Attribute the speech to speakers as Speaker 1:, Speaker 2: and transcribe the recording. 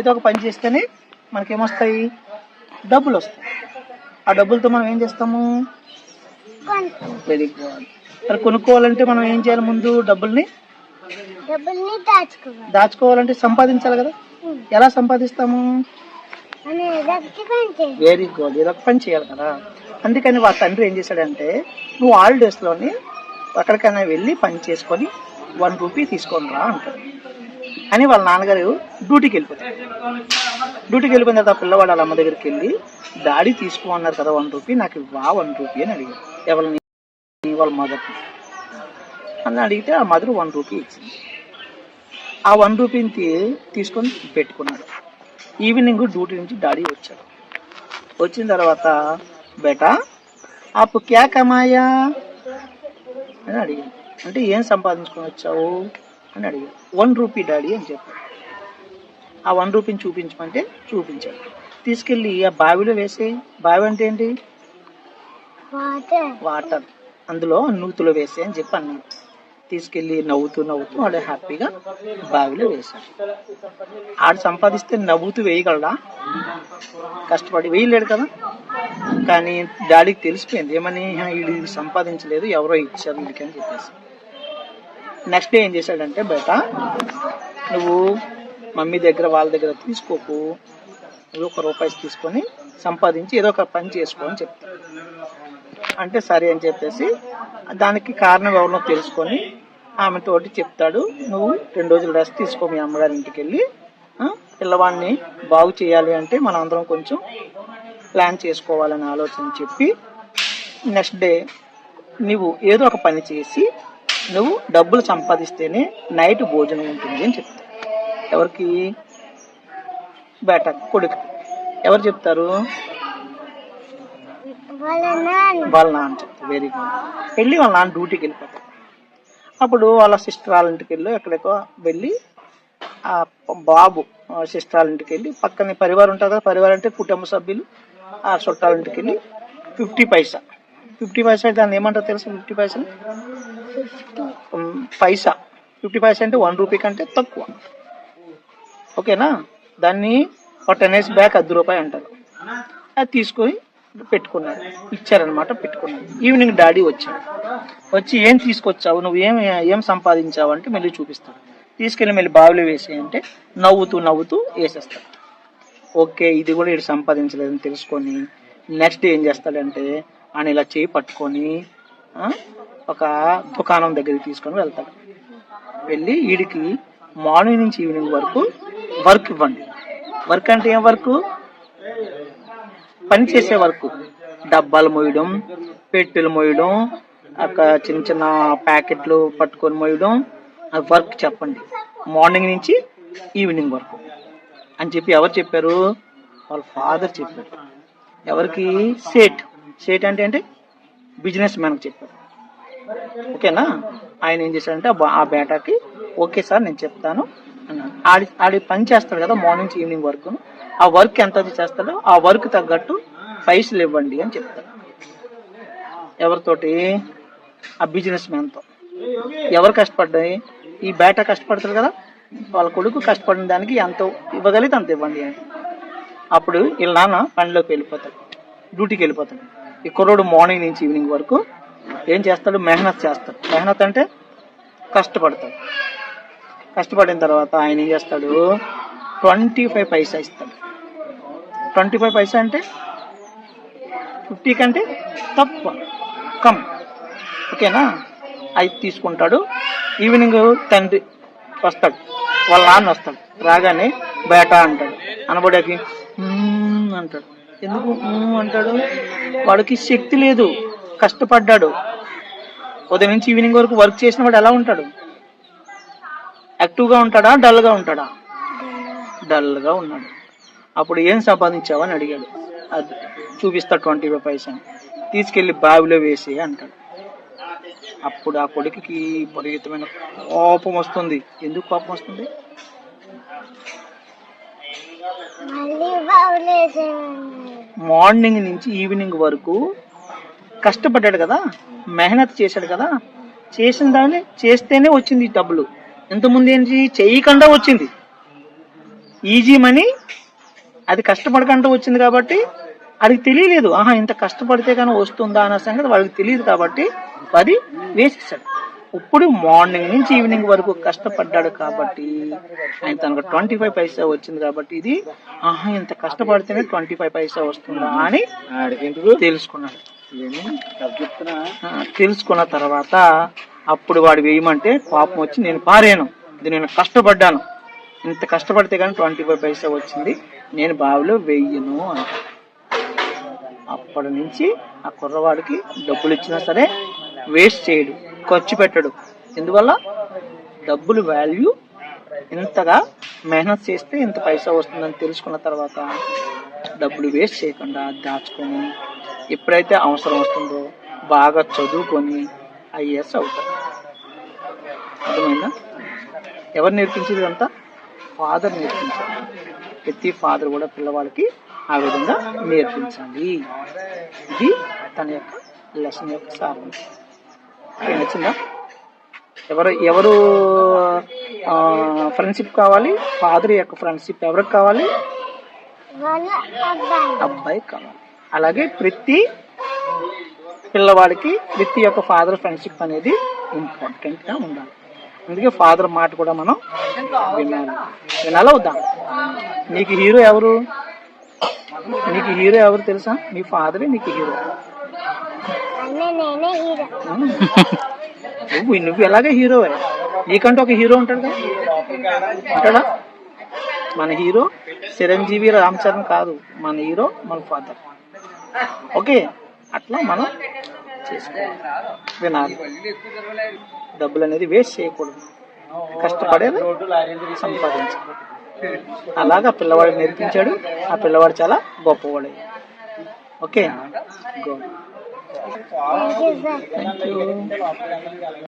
Speaker 1: ఏదో ఒక పని చేస్తేనే మనకేమొస్తాయి, డబ్బులు వస్తాయి. ఆ డబ్బులతో మనం ఏం చేస్తాము, వెరీ గుడ్. మరి కొనుక్కోవాలంటే మనం ఏం చేయాలి, ముందు డబ్బుల్ని దాచుకోవాలంటే సంపాదించాలి కదా. ఎలా సంపాదిస్తాము, వెరీ గుడ్, ఏదో ఒక పని చేయాలి కదా. అందుకని వాళ్ళ తండ్రి ఏం చేశాడంటే, నువ్వు హాలిడేస్లోని ఎక్కడికైనా వెళ్ళి పని చేసుకొని 1 రూపీ తీసుకొని రా అంటాడు. అని వాళ్ళ నాన్నగారు డ్యూటీకి వెళ్ళిపోతాడు. డ్యూటీకి వెళ్ళిపోయిన తర్వాత పిల్లవాడు వాళ్ళ అమ్మ దగ్గరికి వెళ్ళి, డాడీ తీసుకోమన్నారు కదా 1 రూపీ, నాకు ఇవ్వా 1 రూపీ అని అడిగాడు. ఎవరిని, వాళ్ళ మదర్ని అని అడిగితే ఆ మదర్ 1 రూపీ ఇచ్చింది. ఆ 1 రూపీని తీసుకొని పెట్టుకున్నాడు. ఈవినింగ్ డ్యూటీ నుంచి డాడీ వచ్చాడు. వచ్చిన తర్వాత, బేటా ఆపు క్యా కమాయా అని అడిగాడు. అంటే ఏం సంపాదించుకొని వచ్చావు అని అడిగాడు. 1 రూపీ డాడీ అని చెప్పాడు. ఆ 1 రూపీని చూపించమంటే చూపించాడు. తీసుకెళ్ళి ఆ బావిలో వేసే, బావి అంటే ఏంటి, వాటర్, అందులో నూతులో వేసే అని చెప్పి అన్నాడు. తీసుకెళ్ళి నవ్వుతూ వాడు హ్యాపీగా బావిలో వేశాడు. ఆడు సంపాదిస్తే నవ్వుతూ వేయగలడా, కష్టపడి వేయలేడు కదా. కానీ డాడీకి తెలిసిపోయింది, ఏమని, వీడు సంపాదించలేదు, ఎవరో ఇచ్చారు వీడికి అని చెప్పేసి. నెక్స్ట్ డే ఏం చేశాడంటే, బయట నువ్వు మమ్మీ దగ్గర వాళ్ళ దగ్గర తీసుకోకు, నువ్వు 1 రూపాయి తీసుకొని సంపాదించి ఏదో ఒక పని చేసుకో అని చెప్తాడు. అంటే సరే అని చెప్పేసి దానికి కారణం ఎవరినో తెలుసుకొని ఆమెతోటి చెప్తాడు, నువ్వు 2 రోజులు రెస్ట్ తీసుకో మీ అమ్మగారి ఇంటికి వెళ్ళి, పిల్లవాడిని బాగు చేయాలి అంటే మనం అందరం కొంచెం ప్లాన్ చేసుకోవాలని ఆలోచన చెప్పి, నెక్స్ట్ డే నువ్వు ఏదో ఒక పని చేసి నువ్వు డబ్బులు సంపాదిస్తేనే నైట్ భోజనం ఉంటుంది అని చెప్తావు. ఎవరికి, బేట కొడుకు. ఎవరు చెప్తారు, వాళ్ళ నాన్న చెప్తారు. Very good. వెళ్ళి వాళ్ళ నాన్న డ్యూటీకి వెళ్ళిపోతారు. అప్పుడు వాళ్ళ సిస్టర్ వాళ్ళ ఇంటికి వెళ్ళి ఎక్కడికో వెళ్ళి, ఆ బాబు సిస్టర్ వాళ్ళ ఇంటికి వెళ్ళి, పక్కనే పరివారం ఉంటుంది కదా, పరివారం అంటే కుటుంబ సభ్యులు, ఆ చుట్టాల ఇంటికి వెళ్ళి 50 పైసా, 50 పైసా దాన్ని ఏమంటారు తెలుసు, 50 పైసలు పైసా, 50 పైసా అంటే 1 రూపీ కంటే తక్కువ, ఓకేనా. దాన్ని ఒక 10 years బ్యాక్ 10 రూపాయి అంటారు. అది తీసుకొని పెట్టుకున్నాడు, ఇచ్చారనమాట, పెట్టుకున్నాడు. ఈవినింగ్ డాడీ వచ్చాడు. వచ్చి ఏం తీసుకొచ్చావు, నువ్వు ఏం సంపాదించావు అంటే మళ్ళీ చూపిస్తాడు. తీసుకెళ్ళి మళ్ళీ బావిలో వేసి అంటే నవ్వుతూ వేసేస్తాడు. ఓకే, ఇది కూడా వీడు సంపాదించలేదని తెలుసుకొని నెక్స్ట్ డే ఏం చేస్తాడంటే, ఆయన ఇలా చేయి పట్టుకొని ఒక దుకాణం దగ్గరికి తీసుకొని వెళ్తాడు. వెళ్ళి వీడికి మార్నింగ్ నుంచి ఈవినింగ్ వరకు వర్క్ ఇవ్వండి. వర్క్ అంటే ఏం వర్క్, పని చేసే వర్క్, డబ్బాలు మోయడం, పెట్టెలు మోయడం, అక్కడ చిన్న ప్యాకెట్లు పట్టుకొని మోయడం, అది వర్క్ చెప్పండి మార్నింగ్ నుంచి ఈవినింగ్ వరకు అని చెప్పి ఎవరు చెప్పారు, వాళ్ళ ఫాదర్ చెప్పారు. ఎవరికి, సేట్ అంటే బిజినెస్ మ్యాన్కి చెప్పారు. ఓకేనా. ఆయన ఏం చేశాడంటే ఆ బేటాకి, ఓకే సార్ నేను చెప్తాను అన్నాడు. ఆడి పని చేస్తాడు కదా మార్నింగ్ నుంచి ఈవినింగ్ వరకు, ఆ వర్క్ ఎంత చేస్తాడో ఆ వర్క్ తగ్గట్టు పైసలు ఇవ్వండి అని చెప్తాడు. ఎవరితోటి, ఆ బిజినెస్ మ్యాన్తో. ఎవరు కష్టపడ్డాయి, ఈ బేటా కష్టపడతాడు కదా, వాళ్ళ కొడుకు కష్టపడిన దానికి ఎంత ఇవ్వగలిగితే అంత ఇవ్వండి అని. అప్పుడు వీళ్ళ నాన్న పనిలోకి వెళ్ళిపోతాడు, డ్యూటీకి వెళ్ళిపోతాడు. ఈ కుర్రోడు మార్నింగ్ నుంచి ఈవినింగ్ వరకు ఏం చేస్తాడు, మెహనత్ చేస్తాడు. మెహనత్ అంటే కష్టపడతాడు. కష్టపడిన తర్వాత ఆయన ఏం చేస్తాడు, 25 పైసా ఇస్తాడు. 25 పైసా అంటే 50 కంటే తక్కువ, కమ్, ఓకేనా. అది తీసుకుంటాడు. ఈవినింగ్ తండ్రి వస్తాడు, వాళ్ళ నాన్న వస్తాడు. రాగానే బేటా అంటాడు, అనబడేకి అంటాడు. ఎందుకు అంటాడు, వాడికి శక్తి లేదు, కష్టపడ్డాడు. ఉదయం నుంచి ఈవినింగ్ వరకు వర్క్ చేసిన వాడు ఎలా ఉంటాడు, యాక్టివ్గా ఉంటాడా, డల్గా ఉంటాడా, డల్గా ఉన్నాడు. అప్పుడు ఏం సంపాదించావని అడిగాడు. అది చూపిస్తా 25 పైసా, తీసుకెళ్లి బావిలో వేసి అంటాడు. అప్పుడు ఆ కొడుకుకి విపరీతమైన కోపం వస్తుంది. ఎందుకు కోపం వస్తుంది, మార్నింగ్ నుంచి ఈవినింగ్ వరకు కష్టపడ్డాడు కదా, మెహనత్ చేశాడు కదా, చేసిన దాన్ని చేస్తేనే వచ్చింది డబ్బులు. ఇంతకుముందు ఏంటి, చేయకుండా వచ్చింది. ఈజీ మనీ, అది కష్టపడకంటూ వచ్చింది కాబట్టి వాడికి తెలియలేదు. ఇంత కష్టపడితే కానీ వస్తుందా అన్న సంగతి వాడికి తెలియదు కాబట్టి అది వేసేసాడు. ఇప్పుడు మార్నింగ్ నుంచి ఈవినింగ్ వరకు కష్టపడ్డాడు కాబట్టి ఆయన తనకు 25 పైసా వచ్చింది కాబట్టి ఇది ఇంత కష్టపడితేనే 25 పైసా వస్తుందా అని తెలుసుకున్నాడు. తెలుసుకున్న తర్వాత అప్పుడు వాడు వేయమంటే కోపం వచ్చి నేను పారాను, ఇది నేను కష్టపడ్డాను, ఇంత కష్టపడితే కానీ 25 పైసా వచ్చింది, నేను బావిలో వెయ్యను అంట. అప్పటి నుంచి ఆ కుర్రవాడికి డబ్బులు ఇచ్చినా సరే వేస్ట్ చేయడు, ఖర్చు పెట్టడు. ఎందువల్ల డబ్బులు వాల్యూ, ఇంతగా మెహనత్ చేస్తే ఇంత పైసా వస్తుందని తెలుసుకున్న తర్వాత డబ్బులు వేస్ట్ చేయకుండా దాచుకొని ఎప్పుడైతే అవసరం వస్తుందో బాగా చదువుకొని ఐఏఎస్ అవుతారు. అర్థమైందా? ఎవరు నేర్పించేది అంతా? ఫాదర్ నేర్పించాలి. ప్రతి ఫాదర్ కూడా పిల్లవాళ్ళకి ఆ విధంగా నేర్పించాలి. ఇది తన యొక్క లెసన్ యొక్క సారం. నచ్చిందా? ఎవరు ఫ్రెండ్షిప్ కావాలి? ఫాదర్ యొక్క ఫ్రెండ్షిప్ ఎవరికి కావాలి? అబ్బాయికి కావాలి. అలాగే ప్రతి పిల్లవాడికి ప్రతి యొక్క ఫాదర్ ఫ్రెండ్షిప్ అనేది ఇంపార్టెంట్ గా ఉండాలి. అందుకే ఫాదర్ మాట కూడా మనం వినాలి అవుతాం. నీకు హీరో ఎవరు? నీకు హీరో ఎవరు తెలుసా? మీ ఫాదరే నీకు హీరో. నువ్వు ఎలాగే హీరోవే, నీకంటూ ఒక హీరో ఉంటాడు ఉంటాడా? మన హీరో చిరంజీవి రామ్ చరణ్ కాదు, మన హీరో మన ఫాదర్. ఓకే, అట్లా మనం చేసుకోవాలి, వినాలి. డబ్బులు అనేది వేస్ట్ చేయకూడదు, కష్టపడేది సంపాదించాలి. అలాగా పిల్లవాడికి నేర్పించాడు. ఆ పిల్లవాడు చాలా గొప్పవాడు. Okay, thank you.